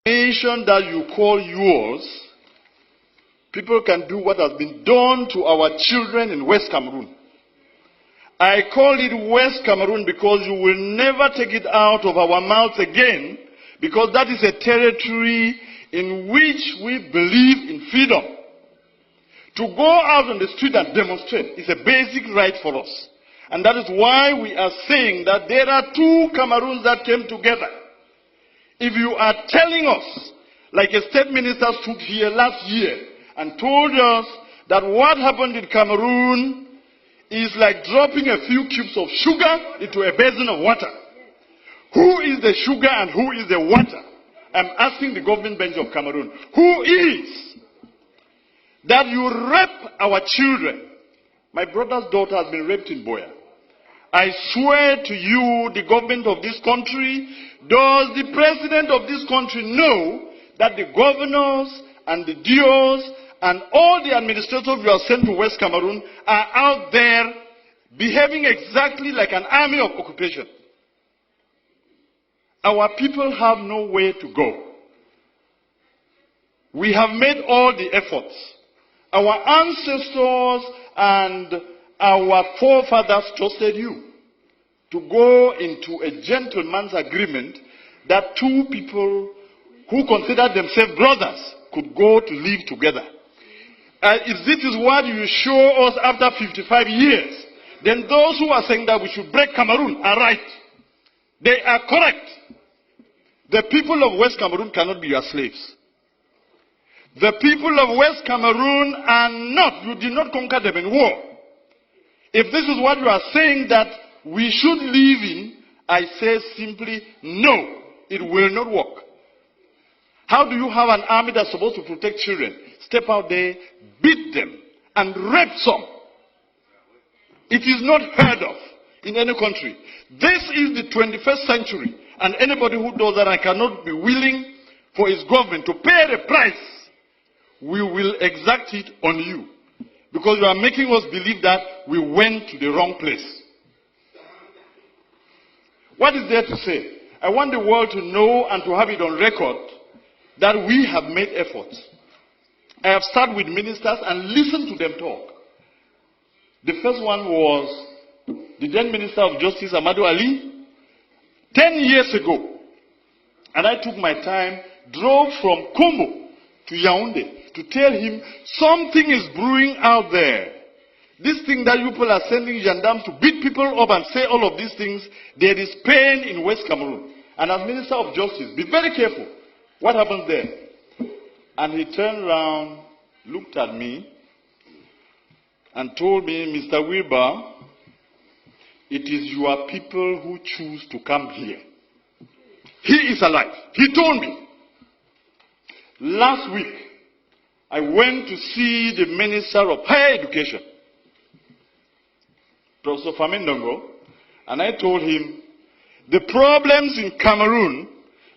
nation that you call yours, people can do what has been done to our children in West Cameroon. I call it West Cameroon because you will never take it out of our mouths again, because that is a territory in which we believe in freedom. To go out on the street and demonstrate is a basic right for us. And that is why we are saying that there are two Cameroons that came together. If you are telling us, like a state minister stood here last year and told us that what happened in Cameroon is like dropping a few cubes of sugar into a basin of water. Who is the sugar and who is the water? I'm asking the government bench of Cameroon. Who is? That you rape our children. My brother's daughter has been raped in Boya. I swear to you, the government of this country, does the president of this country know that the governors and the DOs and all the administrators you have sent to West Cameroon are out there behaving exactly like an army of occupation? Our people have nowhere to go. We have made all the efforts. Our ancestors and our forefathers trusted you to go into a gentleman's agreement that two people who considered themselves brothers could go to live together. If this is what you show us after 55 years, then those who are saying that we should break Cameroon are right. They are correct. The people of West Cameroon cannot be your slaves. The people of West Cameroon are not. You did not conquer them in war. If this is what you are saying that we should live in, I say simply no. It will not work. How do you have an army that's supposed to protect children step out there, beat them, and rape some? It is not heard of in any country. This is the 21st century, and anybody who does that and cannot be willing for his government to pay the price, we will exact it on you. Because you are making us believe that we went to the wrong place. What is there to say? I want the world to know and to have it on record that we have made efforts. I have sat with ministers and listened to them talk. The first one was the then Minister of Justice, Amadou Ali, 10 years ago. And I took my time, drove from Kombo to Yaoundé to tell him something is brewing out there. This thing that you people are sending gendarmes to beat people up and say all of these things, there is pain in West Cameroon. And as Minister of Justice, be very careful. What happens there? And he turned around, looked at me, and told me, Mr. Wilbur, it is your people who choose to come here. He is alive. He told me. Last week, I went to see the Minister of Higher Education, Professor Famindongo, and I told him, the problems in Cameroon,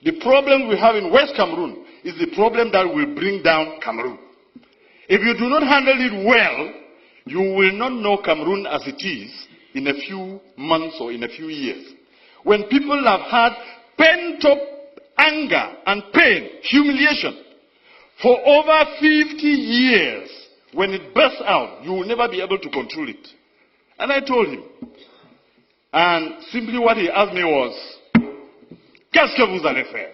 the problem we have in West Cameroon, is the problem that will bring down Cameroon. If you do not handle it well, you will not know Cameroon as it is in a few months or in a few years. When people have had pent-up anger and pain, humiliation, for over 50 years, when it bursts out, you will never be able to control it. And I told him. And simply what he asked me was, qu'est-ce que vous allez faire?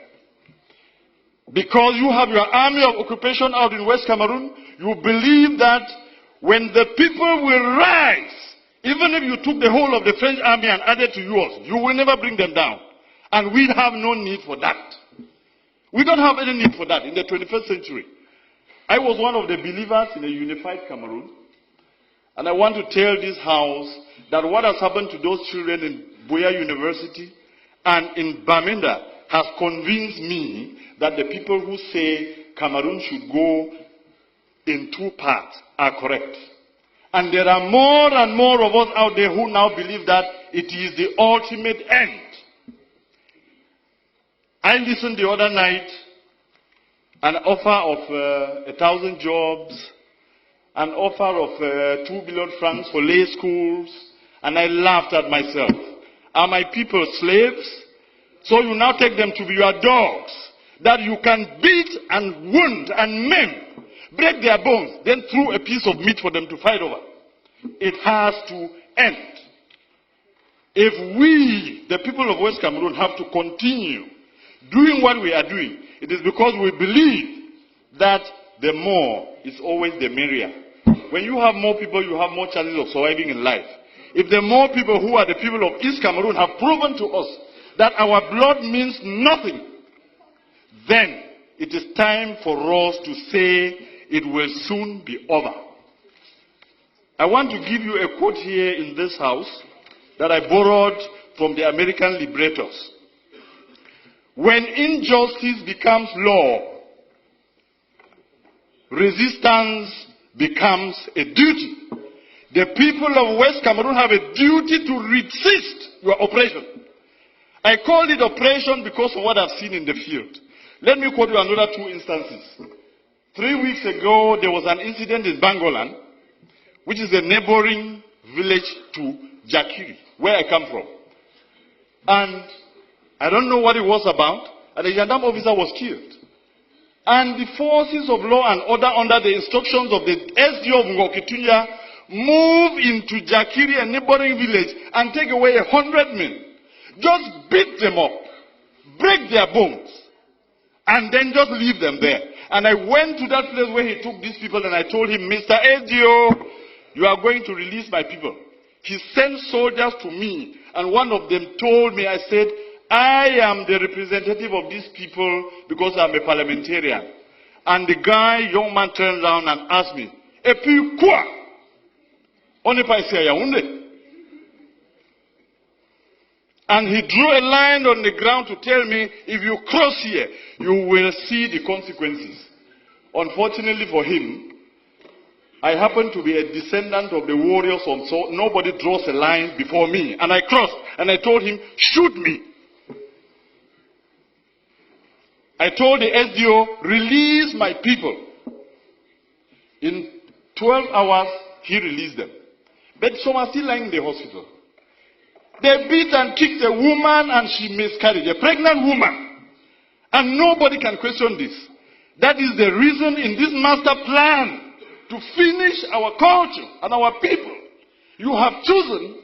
Because you have your army of occupation out in West Cameroon, you believe that when the people will rise, even if you took the whole of the French army and added to yours, you will never bring them down. And we have no need for that. We don't have any need for that in the 21st century. I was one of the believers in a unified Cameroon. And I want to tell this house that what has happened to those children in Boya University and in Bamenda has convinced me that the people who say Cameroon should go in two parts are correct. And there are more and more of us out there who now believe that it is the ultimate end. I listened the other night, an offer of 1,000 jobs, an offer of 2 billion francs for lay schools, and I laughed at myself. Are my people slaves? So you now take them to be your dogs. that you can beat and wound and maim, break their bones, then throw a piece of meat for them to fight over. It has to end. If we, the people of West Cameroon, have to continue doing what we are doing, it is because we believe that the more is always the merrier. When you have more people, you have more chances of surviving in life. If the more people who are the people of East Cameroon have proven to us that our blood means nothing, then it is time for us to say it will soon be over. I want to give you a quote here in this house that I borrowed from the American liberators. When injustice becomes law, resistance becomes a duty. The people of West Cameroon have a duty to resist your oppression. I call it oppression because of what I've seen in the field. Let me quote you another two instances. 3 weeks ago, there was an incident in Bangolan, which is a neighboring village to Jakiri, where I come from. And I don't know what it was about, and a gendarme officer was killed. And the forces of law and order, under the instructions of the SDO of Ngokitunya, move into Jakiri, a neighboring village, and take away 100 men. Just beat them up, break their bones, and then just leave them there. And I went to that place where he took these people, and I told him, Mr. SDO, you are going to release my people. He sent soldiers to me, and one of them told me, I said, I am the representative of these people because I'm a parliamentarian. And the guy, young man, turned around and asked me, Et puis quoi? On n'est pas ici à Yaoundé. And he drew a line on the ground to tell me, if you cross here, you will see the consequences. Unfortunately for him, I happen to be a descendant of the warriors, so nobody draws a line before me. And I crossed, and I told him, shoot me. I told the SDO, release my people. In 12 hours, he released them. But some are still lying in the hospital. They beat and kicked a woman and she miscarried, a pregnant woman. And nobody can question this. That is the reason in this master plan to finish our culture and our people. You have chosen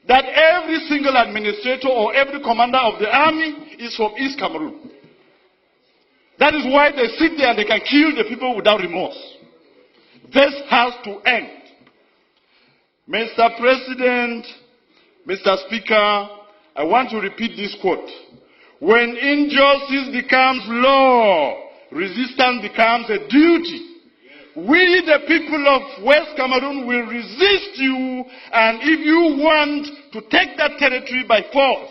that every single administrator or every commander of the army is from East Cameroon. That is why they sit there and they can kill the people without remorse. This has to end. Mr. President, Mr. Speaker, I want to repeat this quote. When injustice becomes law, resistance becomes a duty. We, the people of West Cameroon, will resist you, and if you want to take that territory by force,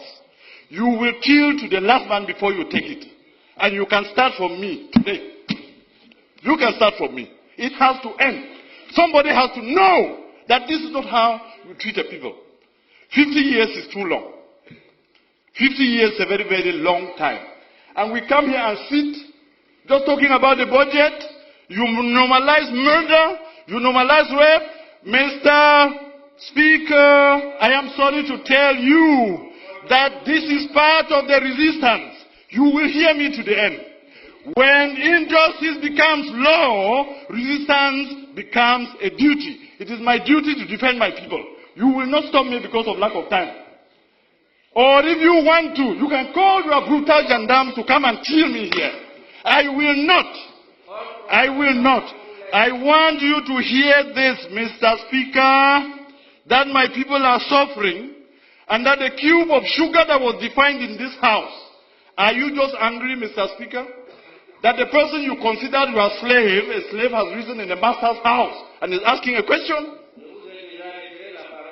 you will kill to the last man before you take it. And you can start from me today. You can start from me. It has to end. Somebody has to know that this is not how you treat a people. 50 years is too long. 50 years is a very, very long time. And we come here and sit just talking about the budget. You normalize murder. You normalize rape. Mr. Speaker, I am sorry to tell you that this is part of the resistance. You will hear me to the end. When injustice becomes law, resistance becomes a duty. It is my duty to defend my people. You will not stop me because of lack of time. Or if you want to, you can call your brutal gendarmes to come and kill me here. I will not. I will not. I want you to hear this, Mr. Speaker, that my people are suffering, and that the cube of sugar that was defined in this house, are you just angry, Mr. Speaker, that the person you considered your slave, a slave has risen in the master's house and is asking a question?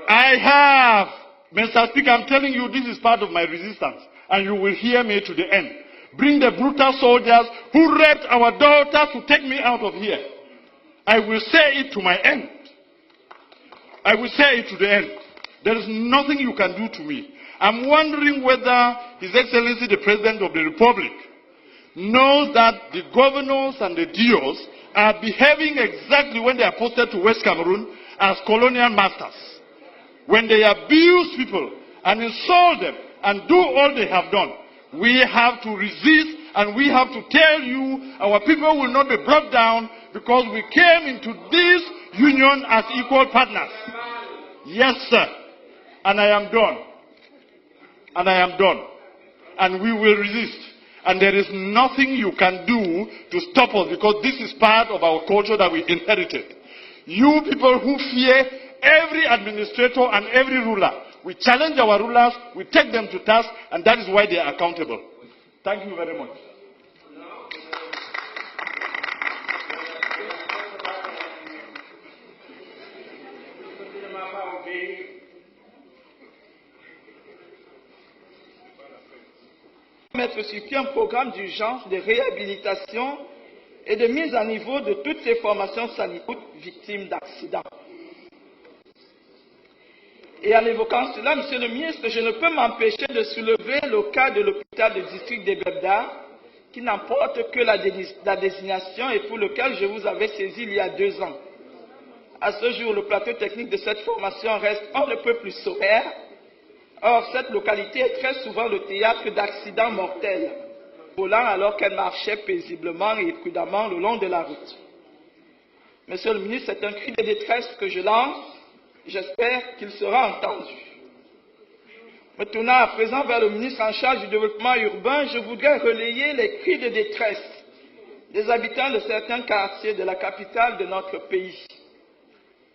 I have. Mr. Speaker, I'm telling you, this is part of my resistance, and you will hear me to the end. Bring the brutal soldiers who raped our daughters to take me out of here. I will say it to my end. I will say it to the end. There is nothing you can do to me. I'm wondering whether His Excellency the President of the Republic knows that the governors and the DOs are behaving exactly when they are posted to West Cameroon as colonial masters. When they abuse people and insult them and do all they have done, we have to resist And we have to tell you, our people will not be brought down because we came into this union as equal partners. Yes, sir. And I am done. And I am done. And we will resist. And there is nothing you can do to stop us because this is part of our culture that we inherited. You people who fear every administrator and every ruler, we challenge our rulers, we take them to task, and that is why they are accountable. Thank you very much. Mettre sur pied un programme d'urgence de réhabilitation et de mise à niveau de toutes ces formations sanitaires victimes d'accidents. Et en évoquant cela, Monsieur le ministre, je ne peux m'empêcher de soulever le cas de l'hôpital de district d'Ebebda, qui n'emporte que la désignation et pour lequel je vous avais saisi il y a 2 ans. À ce jour, le plateau technique de cette formation reste on ne peut plus sommaire. Or, cette localité est très souvent le théâtre d'accidents mortels, volant alors qu'elle marchait paisiblement et prudemment le long de la route. Monsieur le ministre, c'est un cri de détresse que je lance. J'espère qu'il sera entendu. Me tournant à présent vers le ministre en charge du développement urbain, je voudrais relayer les cris de détresse des habitants de certains quartiers de la capitale de notre pays.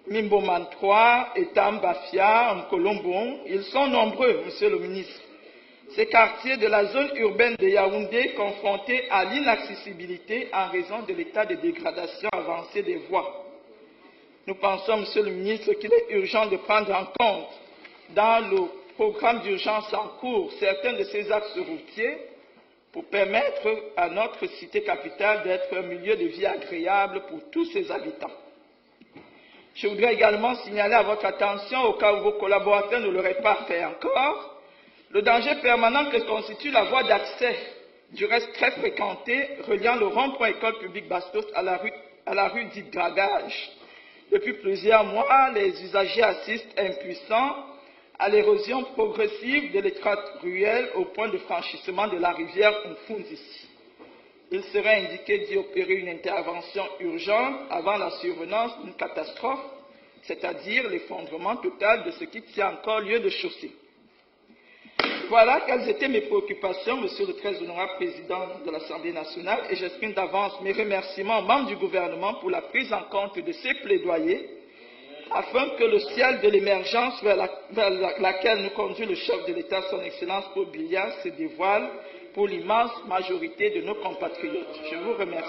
Mimboman 3, Etam, Bafia, Mkolombon, ils sont nombreux, Monsieur le ministre. Ces quartiers de la zone urbaine de Yaoundé confrontés à l'inaccessibilité en raison de l'état de dégradation avancée des voies. Nous pensons, Monsieur le ministre, qu'il est urgent de prendre en compte dans le programme d'urgence en cours certains de ces axes routiers pour permettre à notre cité capitale d'être un milieu de vie agréable pour tous ses habitants. Je voudrais également signaler à votre attention, au cas où vos collaborateurs ne l'auraient pas fait encore, le danger permanent que constitue la voie d'accès, du reste très fréquentée, reliant le rond-point école publique Bastos à la rue dite Dragage. Depuis plusieurs mois, les usagers assistent impuissants à l'érosion progressive de l'étroite ruelle au point de franchissement de la rivière Mfunzisi. Il serait indiqué d'y opérer une intervention urgente avant la survenance d'une catastrophe, c'est-à-dire l'effondrement total de ce qui tient encore lieu de chaussée. Voilà quelles étaient mes préoccupations, Monsieur le très honorable Président de l'Assemblée nationale, et j'exprime d'avance mes remerciements aux membres du gouvernement pour la prise en compte de ces plaidoyers, afin que le ciel de l'émergence vers laquelle nous conduit le chef de l'État, son Excellence Paul Biya, se dévoile pour l'immense majorité de nos compatriotes. Je vous remercie.